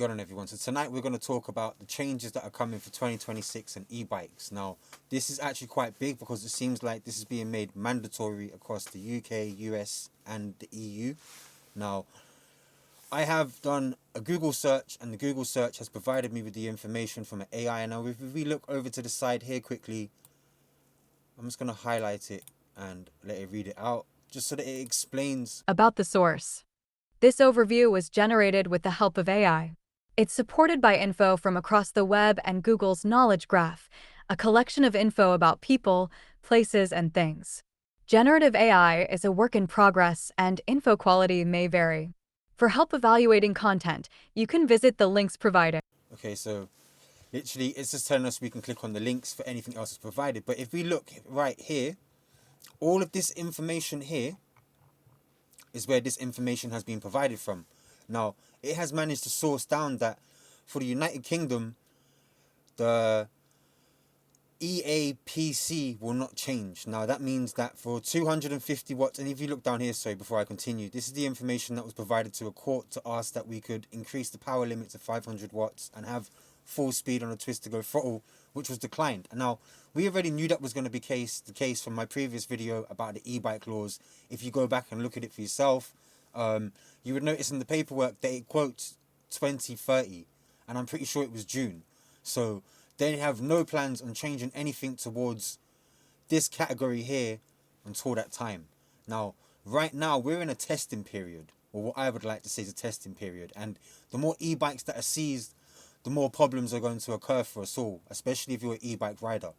going on, everyone? So tonight we're going to talk about the changes that are coming for 2026 and e-bikes. Now, this is actually quite big because it seems like this is being made mandatory across the UK, US and the EU. Now, I have done a Google search, and the Google search has provided me with the information from an AI. And now if we look over to the side here quickly, I'm just going to highlight it and let it read it out, just so that it explains about the source. This overview was generated with the help of AI. It's supported by info from across the web and Google's Knowledge Graph, a collection of info about people, places, and things. Generative AI is a work in progress, and info quality may vary. For help evaluating content, you can visit the links provided. Okay, so literally it's just telling us we can click on the links for anything else that's provided. But if we look right here, all of this information here is where this information has been provided from. Now, it has managed to source down that for the United Kingdom, the EAPC will not change. Now, that means that for 250 watts, and if you look down here, sorry, before I continue, this is the information that was provided to a court to ask that we could increase the power limit to 500 watts and have full speed on a twist-to-go throttle, which was declined. And now, we already knew that was going to be the case from my previous video about the e-bike laws. If you go back and look at it for yourself, you would notice in the paperwork that it quotes 2030, and I'm pretty sure it was June. So they have no plans on changing anything towards this category here until that time. Now, right now, we're in a testing period, or what I would like to say is a testing period. And the more e-bikes that are seized, the more problems are going to occur for us all, especially if you're an e-bike rider.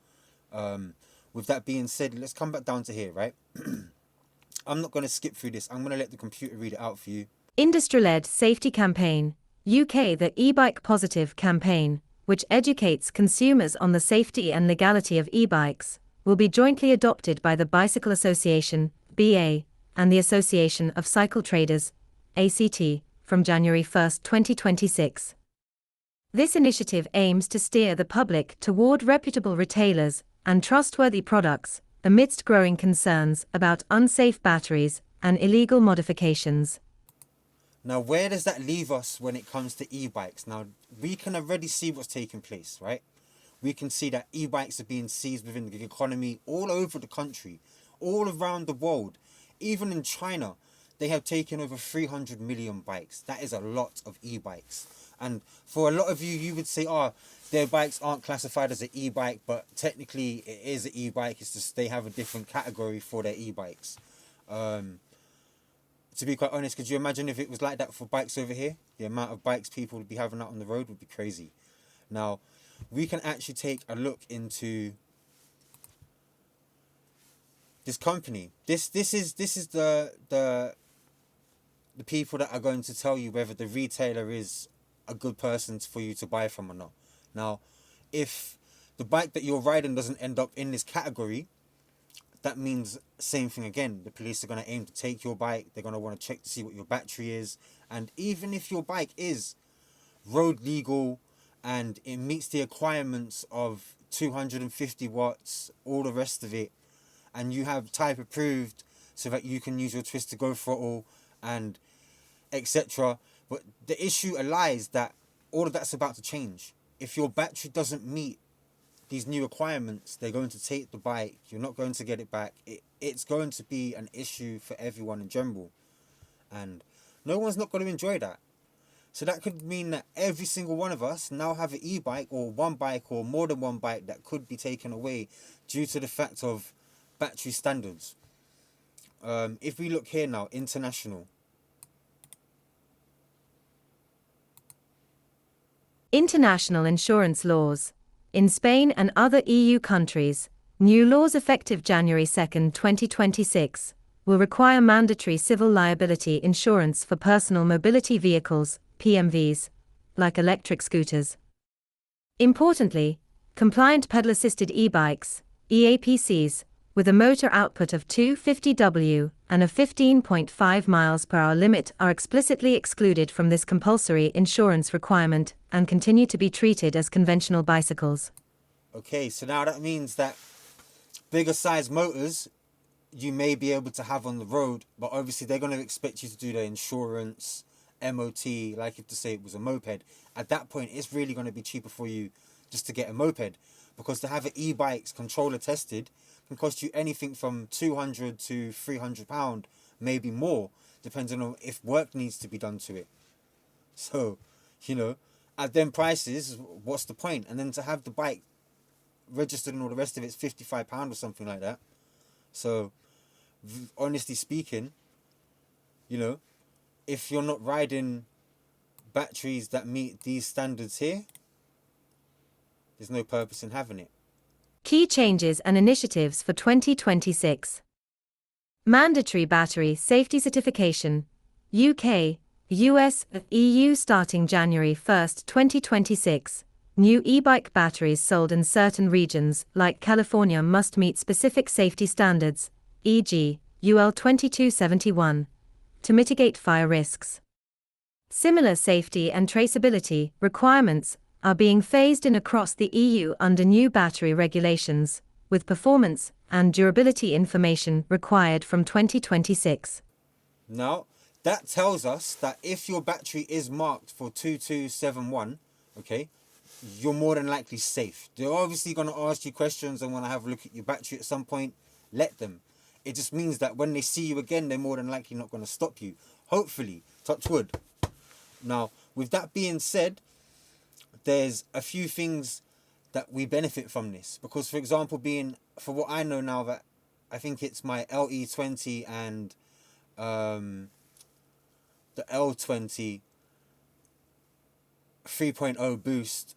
With that being said, let's come back down to here, right? I'm not going to skip through this. I'm going to let the computer read it out for you. Industry-led safety campaign, UK the e-bike positive campaign, which educates consumers on the safety and legality of e-bikes, will be jointly adopted by the Bicycle Association, BA, and the Association of Cycle Traders, ACT, from January 1, 2026. This initiative aims to steer the public toward reputable retailers and trustworthy products, amidst growing concerns about unsafe batteries and illegal modifications. Now, where does that leave us when it comes to e-bikes? Now, we can already see what's taking place, right? We can see that e-bikes are being seized within the gig economy all over the country, all around the world. Even in China, they have taken over 300 million bikes. That is a lot of e-bikes. And for a lot of you, you would say, oh, their bikes aren't classified as an e-bike, but technically it is an e-bike. It's just they have a different category for their e-bikes. To be quite honest, could you imagine if it was like that for bikes over here? The amount of bikes people would be having out on the road would be crazy. Now, we can actually take a look into this company. This is the people that are going to tell you whether the retailer is a good person for you to buy from or not. Now, if the bike that you're riding doesn't end up in this category, that means same thing again. The police are going to aim to take your bike. They're going to want to check to see what your battery is. And even if your bike is road legal and it meets the requirements of 250 watts, all the rest of it, and you have type approved so that you can use your twist-to-go throttle and etc. But the issue lies that all of that's about to change. If your battery doesn't meet these new requirements, they're going to take the bike. You're not going to get it back. It's going to be an issue for everyone in general. And no one's not going to enjoy that. So that could mean that every single one of us now have an e-bike or one bike or more than one bike that could be taken away due to the fact of battery standards. If we look here now, international. International insurance laws. In Spain and other EU countries, new laws effective January 2, 2026, will require mandatory civil liability insurance for personal mobility vehicles, PMVs, like electric scooters. Importantly, compliant pedal-assisted e-bikes, EAPCs, with a motor output of 250 W and a 15.5 miles per hour limit are explicitly excluded from this compulsory insurance requirement and continue to be treated as conventional bicycles. Okay, so now that means that bigger size motors you may be able to have on the road, but obviously they're going to expect you to do their insurance MOT, like if to say it was a moped, at that point it's really going to be cheaper for you just to get a moped, because to have an e-bikes controller tested can cost you anything from £200 to £300, maybe more, depending on if work needs to be done to it. So, you know, at them prices, what's the point? And then to have the bike registered and all the rest of it's £55 or something like that. So, honestly speaking, you know, if you're not riding batteries that meet these standards here, there's no purpose in having it. Key changes and initiatives for 2026. Mandatory battery safety certification. UK, US, EU starting January 1, 2026. New e-bike batteries sold in certain regions, like California, must meet specific safety standards, e.g., UL 2271, to mitigate fire risks. Similar safety and traceability requirements are being phased in across the EU under new battery regulations, with performance and durability information required from 2026. Now, that tells us that if your battery is marked for 2271, okay, you're more than likely safe. They're obviously going to ask you questions and want to have a look at your battery at some point. Let them. It just means that when they see you again, they're more than likely not going to stop you. Hopefully, touch wood. Now, with that being said, there's a few things that we benefit from this. Because, for example, for what I know now, that I think it's my LE20 and the L20 3.0 boost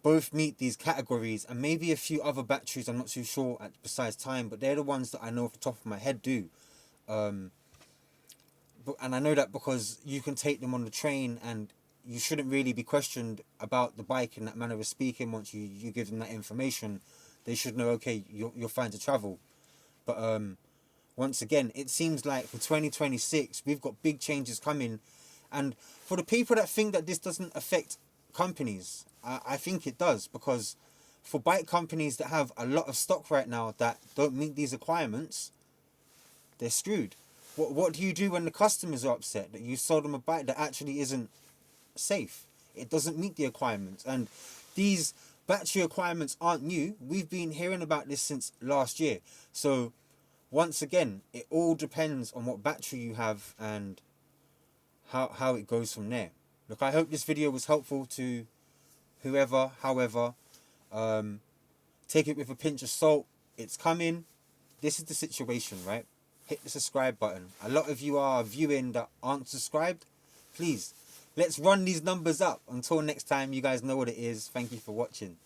both meet these categories, and maybe a few other batteries I'm not too sure at precise time, but they're the ones that I know off the top of my head do. And I know that because you can take them on the train, and you shouldn't really be questioned about the bike in that manner of speaking. Once you give them that information, they should know, okay, you're fine to travel. But once again, it seems like for 2026 we've got big changes coming, and for the people that think that this doesn't affect companies, I think it does, because for bike companies that have a lot of stock right now that don't meet these requirements, they're screwed. What do you do when the customers are upset that you sold them a bike that actually isn't safe? It doesn't meet the requirements, and these battery requirements aren't new. We've been hearing about this since last year. So once again, it all depends on what battery you have and how it goes from there. Look, I hope this video was helpful to whoever, however. Take it with a pinch of salt. It's coming. This is the situation, right? Hit the subscribe button. A lot of you are viewing that aren't subscribed. Please, let's run these numbers up. Until next time, you guys know what it is. Thank you for watching.